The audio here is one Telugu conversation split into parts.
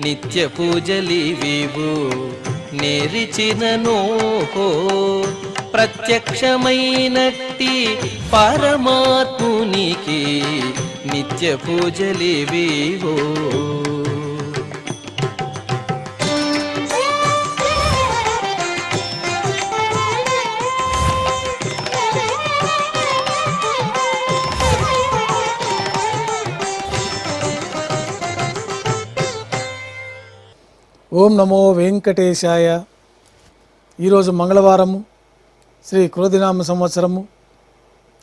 నిత్య పూజలివివు నేరిచిననోహో ప్రత్యక్షమైనట్టి పరమాత్మునికి నిత్య పూజలివివో. ఓం నమో వెంకటేశాయ. ఈరోజు మంగళవారము, శ్రీ క్రోధినామ సంవత్సరము,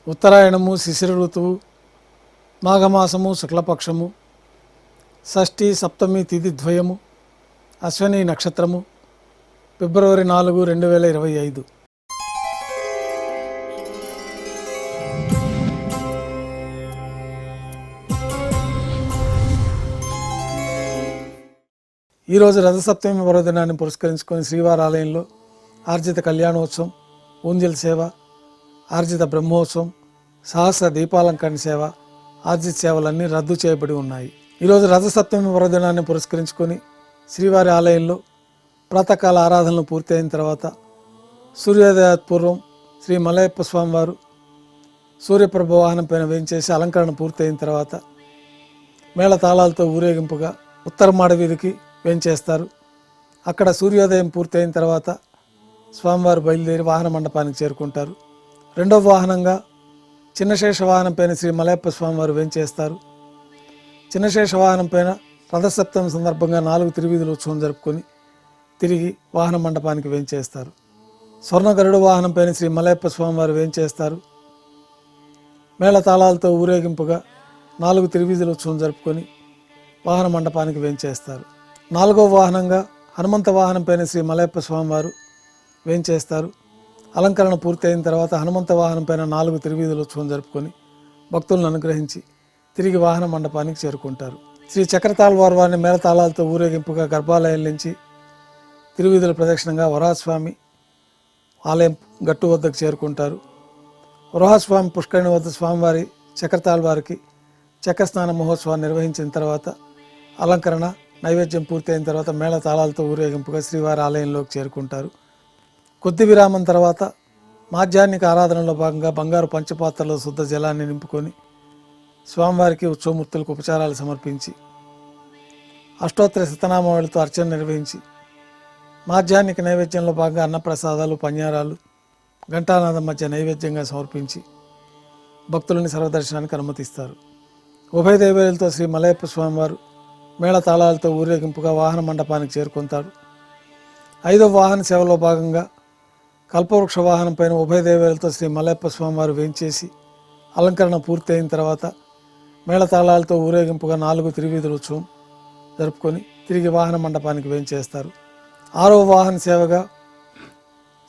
ఉత్తరాయణము, శిశిర ఋతువు, మాఘమాసము, శుక్లపక్షము, షష్ఠి సప్తమి తిథి ద్వయము, అశ్వని నక్షత్రము, ఫిబ్రవరి 4, 2025. ఈరోజు రథసప్తమి పర్వదినాన్ని పురస్కరించుకొని శ్రీవారి ఆలయంలో ఆర్జిత కళ్యాణోత్సవం, ఊంజల్ సేవ, ఆర్జిత బ్రహ్మోత్సవం, సహస్ర దీపాలంకరణ సేవ, ఆర్జిత సేవలన్నీ రద్దు చేయబడి ఉన్నాయి. ఈరోజు రథసప్తమి పర్వదినాన్ని పురస్కరించుకొని శ్రీవారి ఆలయంలో ప్రాతకాల ఆరాధనలు పూర్తి అయిన తర్వాత సూర్యోదయాత్పూర్వం శ్రీ మలయప్ప స్వామివారు సూర్యప్రభ వాహనం పైన వేయించేసి అలంకరణ పూర్తి అయిన తర్వాత మేళ తాళాలతో ఊరేగింపుగా ఉత్తర మాడవీధికి వేంచేస్తారు. అక్కడ సూర్యోదయం పూర్తయిన తర్వాత స్వామివారు బయలుదేరి వాహన మండపానికి చేరుకుంటారు. రెండవ వాహనంగా చిన్నశేష వాహనం పైన శ్రీ మలయప్ప స్వామివారు వేంచేస్తారు. చిన్నశేష వాహనం పైన రథసప్తమి సందర్భంగా 4 తిరువీధుల ఉత్సవం జరుపుకొని తిరిగి వాహన మండపానికి వేంచేస్తారు. స్వర్ణ గరుడ వాహనం పైన శ్రీ మలయప్ప స్వామివారు వేంచేస్తారు. మేళ తాళాలతో ఊరేగింపుగా 4 తిరువీధుల ఉత్సవం జరుపుకొని వాహన మండపానికి వేంచేస్తారు. 4వ వాహనంగా హనుమంత వాహనం పైన శ్రీ మలయప్ప స్వామివారు వేంచేస్తారు. అలంకరణ పూర్తి అయిన తర్వాత హనుమంత వాహనం పైన 4 తిరువీధుల ఉత్సవం జరుపుకొని భక్తులను అనుగ్రహించి తిరిగి వాహన మండపానికి చేరుకుంటారు. శ్రీ చక్రతాళ్వార్ వారిని మేళతాళాలతో ఊరేగింపుగా గర్భాలయం నుంచి తిరువీధుల ప్రదక్షిణంగా వరాహస్వామి ఆలయం గట్టు వద్దకు చేరుకుంటారు. వరాహస్వామి పుష్కరిణి వద్ద స్వామివారి చక్రతాళ్వారికి చక్రస్నాన మహోత్సవాన్ని నిర్వహించిన తర్వాత అలంకరణ నైవేద్యం పూర్తి అయిన తర్వాత మేళ తాళాలతో ఊరేగింపుగా శ్రీవారి ఆలయంలోకి చేరుకుంటారు. కొద్ది విరామం తర్వాత మాధ్యాహ్నిక ఆరాధనలో భాగంగా బంగారు పంచపాత్రలో శుద్ధ జలాన్ని నింపుకొని స్వామివారికి ఉత్సవమూర్తులకు ఉపచారాలు సమర్పించి అష్టోత్తర శతనామావళితో అర్చన నిర్వహించి మాధ్యాహ్నిక నైవేద్యంలో భాగంగా అన్నప్రసాదాలు, పన్యారాలు ఘంటానాదం మధ్య నైవేద్యంగా సమర్పించి భక్తులని సర్వదర్శనానికి అనుమతిస్తారు. ఉభయ దేవేలతో శ్రీ మలయప్ప స్వామివారు మేళ తాళాలతో ఊరేగింపుగా వాహన మండపానికి చేరుకుంటారు. 5వ వాహన సేవలో భాగంగా కల్పవృక్ష వాహనం పైన ఉభయ దేవేలతో శ్రీ మలయప్ప స్వామివారు వేంచేసి అలంకరణ పూర్తి అయిన తర్వాత మేళ తాళాలతో ఊరేగింపుగా 4 తిరువీధుల ఉత్సవం జరుపుకొని తిరిగి వాహన మండపానికి వేంచేస్తారు. 6వ వాహన సేవగా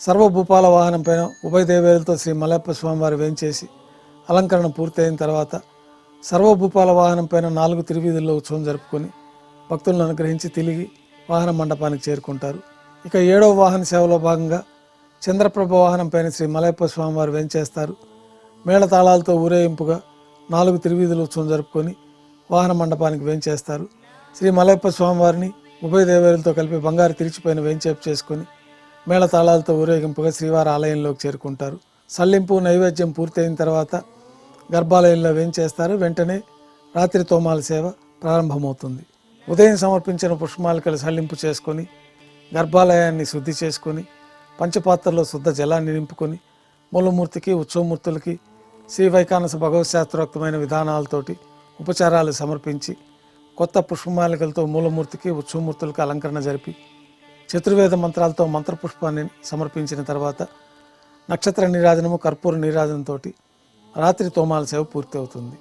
సర్వభూపాల వాహనం పైన ఉభయ దేవేలతో శ్రీ మలయప్ప స్వామివారు వేంచేసి అలంకరణ పూర్తి అయిన తర్వాత సర్వభూపాల వాహనం పైన 4 తిరువీధుల్లో ఉత్సవం జరుపుకొని భక్తులను అనుగ్రహించి తిరిగి వాహన మండపానికి చేరుకుంటారు. ఇక 7వ వాహన సేవలో భాగంగా చంద్రప్రభ వాహనం పైన శ్రీ మలయప్ప స్వామివారు వేంచేస్తారు. మేళ తాళాలతో ఊరేగింపుగా 4 తిరువీధుల ఉత్సవం జరుపుకొని వాహన మండపానికి వేంచేస్తారు. శ్రీ మలయప్ప స్వామివారిని ఉభయ దేవేలతో కలిపి బంగారు తిరిచిపైన వేంచేపు చేసుకొని మేళ తాళాలతో ఊరేగింపుగా శ్రీవారి ఆలయంలోకి చేరుకుంటారు. సల్లింపు నైవేద్యం పూర్తయిన తర్వాత గర్భాలయంలో వేంచేస్తారు. వెంటనే రాత్రి తోమాల సేవ ప్రారంభమవుతుంది. ఉదయం సమర్పించిన పుష్పమాలికలు సల్లింపు చేసుకొని గర్భాలయాన్ని శుద్ధి చేసుకొని పంచపాత్రలో శుద్ధ జలాన్ని నింపుకొని మూలమూర్తికి, ఉత్సవమూర్తులకి శ్రీ వైకానస భగవత్ శాస్త్రోక్తమైన విధానాలతోటి ఉపచారాలు సమర్పించి కొత్త పుష్పమాలికలతో మూలమూర్తికి, ఉత్సవమూర్తులకి అలంకరణ జరిపి చతుర్వేద మంత్రాలతో మంత్రపుష్పాన్ని సమర్పించిన తర్వాత నక్షత్ర నీరాజనము, కర్పూర నీరాజనంతో రాత్రి తోమాల సేవ పూర్తి అవుతుంది.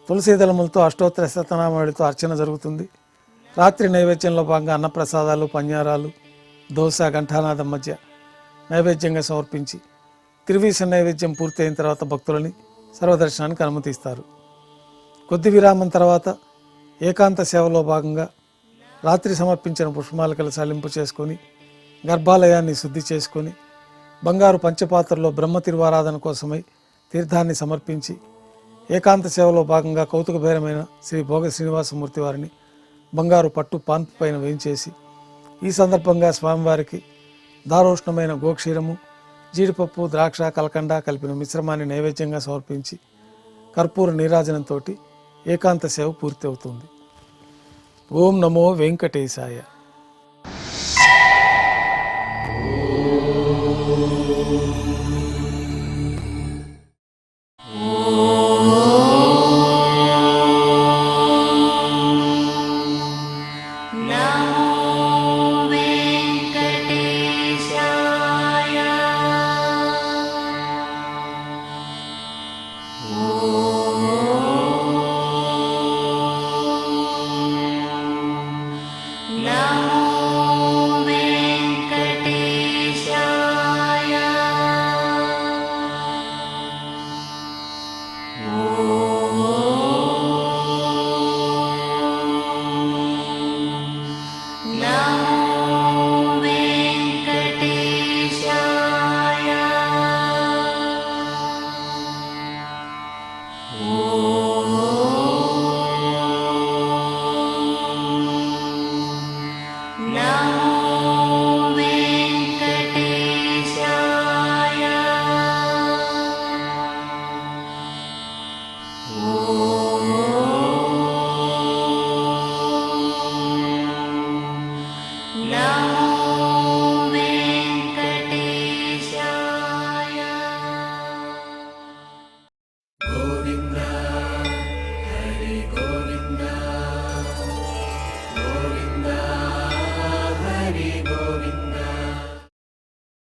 తులసీదళములతో అష్టోత్తర శతనామావళితో అర్చన జరుగుతుంది. రాత్రి నైవేద్యంలో భాగంగా అన్నప్రసాదాలు, పన్యారాలు, దోశ, ఘంటానాదం మధ్య నైవేద్యంగా సమర్పించి తిరువీస నైవేద్యం పూర్తి అయిన తర్వాత భక్తులని సర్వదర్శనానికి అనుమతిస్తారు. కొద్ది విరామం తర్వాత ఏకాంత సేవలో భాగంగా రాత్రి సమర్పించిన పుష్పమాలికలు సల్లింపు చేసుకొని గర్భాలయాన్ని శుద్ధి చేసుకొని బంగారు పంచపాత్రలో బ్రహ్మ తిరువారాధన కోసమై తీర్థాన్ని సమర్పించి ఏకాంత సేవలో భాగంగా కౌతుకభైరమైన శ్రీ భోగ శ్రీనివాసమూర్తి వారిని బంగారు పట్టు పాన్పు పైన వేయించేసి ఈ సందర్భంగా స్వామివారికి దారోష్ణమైన గోక్షీరము, జీడిపప్పు, ద్రాక్ష, కలకండ కలిపిన మిశ్రమాన్ని నైవేద్యంగా సమర్పించి కర్పూర నీరాజనంతో ఏకాంత సేవ పూర్తి అవుతుంది. ఓం నమో వెంకటేశాయ.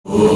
ఓ